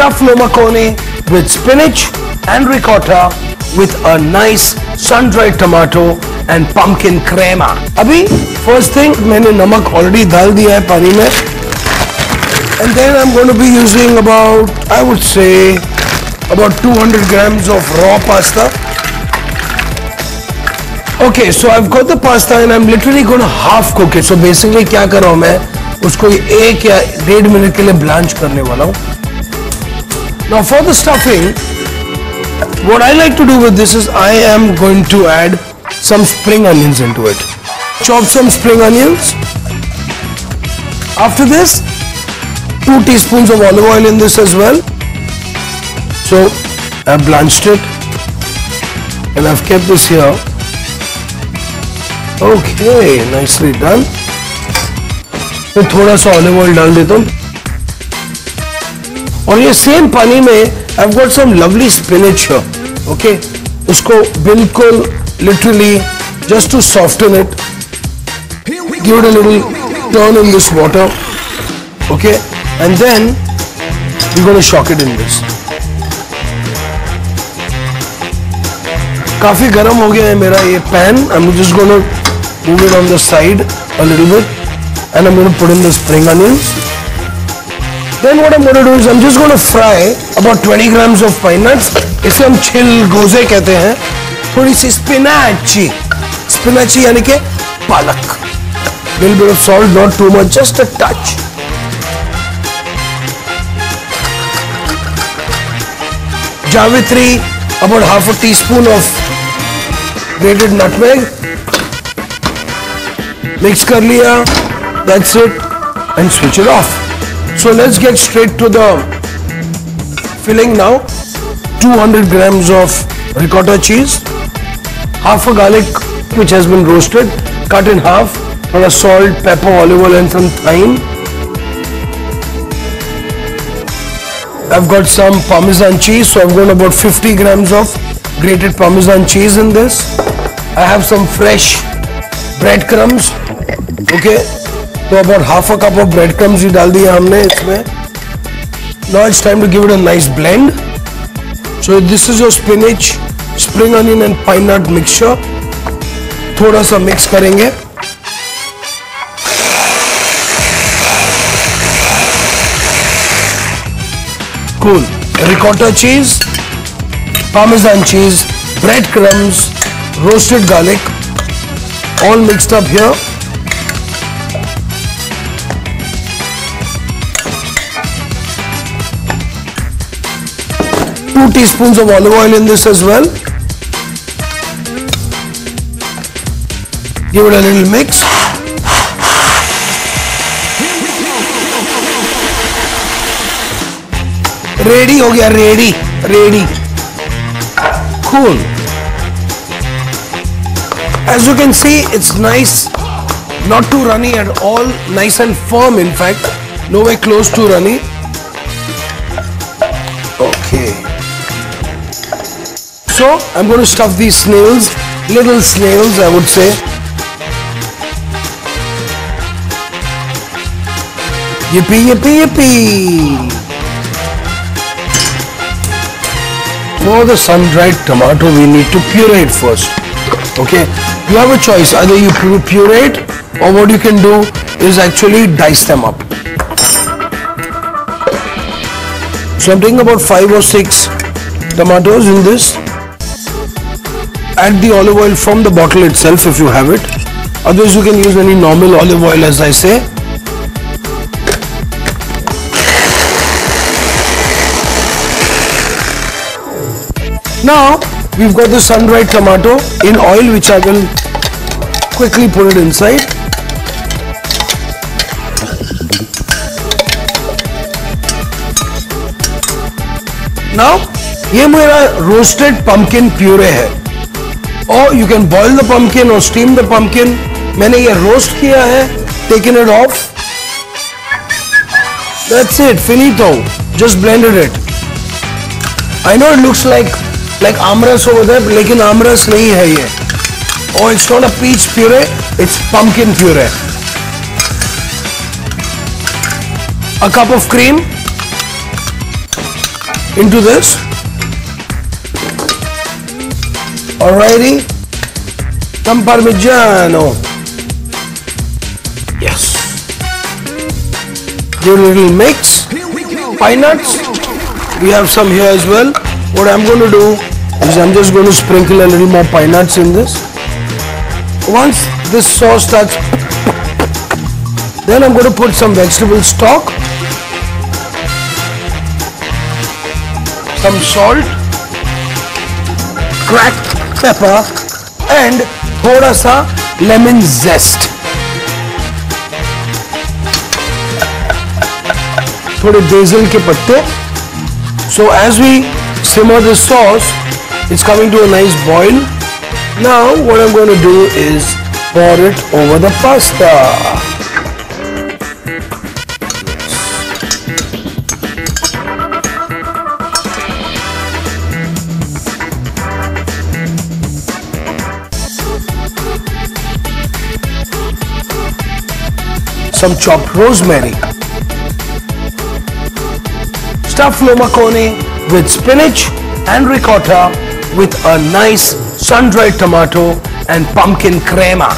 stuffed loma cone with spinach and ricotta with a nice sun-dried tomato and pumpkin crema. अभी first thing मैंने नमक already डाल दिया है पानी में, and then I'm going to be using about, I would say, about 200 grams of raw pasta. Okay, so I've got the pasta and I'm literally going to half cook it. So basically क्या कर रहा हूँ मैं, उसको 1 या 1.5 minute के लिए blanch करने वाला हूँ. Now for the stuffing, what I like to do with this is I am going to add some spring onions into it. Chop some spring onions. After this, 2 teaspoons of olive oil in this as well. So I've blanched it and I've kept this here. Okay, nicely done. तो थोड़ा सा olive oil डाल देता हूँ और ये same पानी में I've got some lovely spinach here. Okay, उसको बिल्कुल literally just to soften it, give it a little turn in this water. Okay, and then we're going to shock it in this. काफी गर्म हो गया है मेरा ये pan. I'm just going to move it on the side a little bit and I'm going to put in the spring onions. Then what I'm going to do is I'm just going to fry about 20 grams of pine nuts. इसे हम छिलगोजे कहते हैं. थोड़ी सी spinach यानी के पालक. Little bit of salt, not too much, just a touch. Javitri, about half a teaspoon of grated nutmeg. Mix कर लिया, that's it, and switch it off. So let's get straight to the filling now. 200 grams of ricotta cheese, half a garlic which has been roasted, cut in half, and salt, pepper, olive oil and some thyme. I've got some Parmesan cheese, so I've got about 50 grams of grated Parmesan cheese in this. I have some fresh breadcrumbs. Okay, so about half a cup of breadcrumbs ही डाल दिया हमने इसमें. Now it's time to give it a nice blend. So this is your spinach, spring onion and pine nut mixture. थोड़ा सा mix करेंगे. Cool. Ricotta cheese, Parmesan cheese, breadcrumbs, roasted garlic, all mixed up here. Two teaspoons of olive oil in this as well. Give it a little mix. Ready हो गया, ready. Cool. As you can see, it's nice, not too runny at all, nice and firm in fact, nowhere close to runny. Okay. So I'm going to stuff these snails, little snails I would say. Yippee, yippee, yippee. For the sun-dried tomato, we need to puree it first. Okay, you have a choice. Either you puree it, or what you can do is actually dice them up. So I'm taking about 5 or 6 tomatoes in this. Add the olive oil from the bottle itself if you have it. Otherwise you can use any normal olive oil, as I say. Now we've got the sun-dried tomato in oil, which I will quickly put it inside. Now ये मेरा roasted pumpkin puree है. Or you can boil the pumpkin or steam the pumpkin. मैंने ये roast किया है, taken it off. That's it, finito. Just blended it. I know it looks like amras over there, लेकिन amras नहीं है ये. Oh, it's not a peach puree, it's pumpkin puree. A cup of cream. into this. Alrighty, some Parmigiano. Yes. Give a little mix. Pine nuts. We have some here as well. What I'm going to do is I'm just going to sprinkle a little more pine nuts in this. Once this sauce starts, then I'm going to put some vegetable stock, some salt, cracked pepper and thoda sa lemon zest. थोड़े basil के पत्ते. So as we simmer the sauce, it's coming to a nice boil. Now what I'm going to do is pour it over the pasta. Some chopped rosemary. Stuff lo macaroni with spinach and ricotta with a nice sun-dried tomato and pumpkin crema.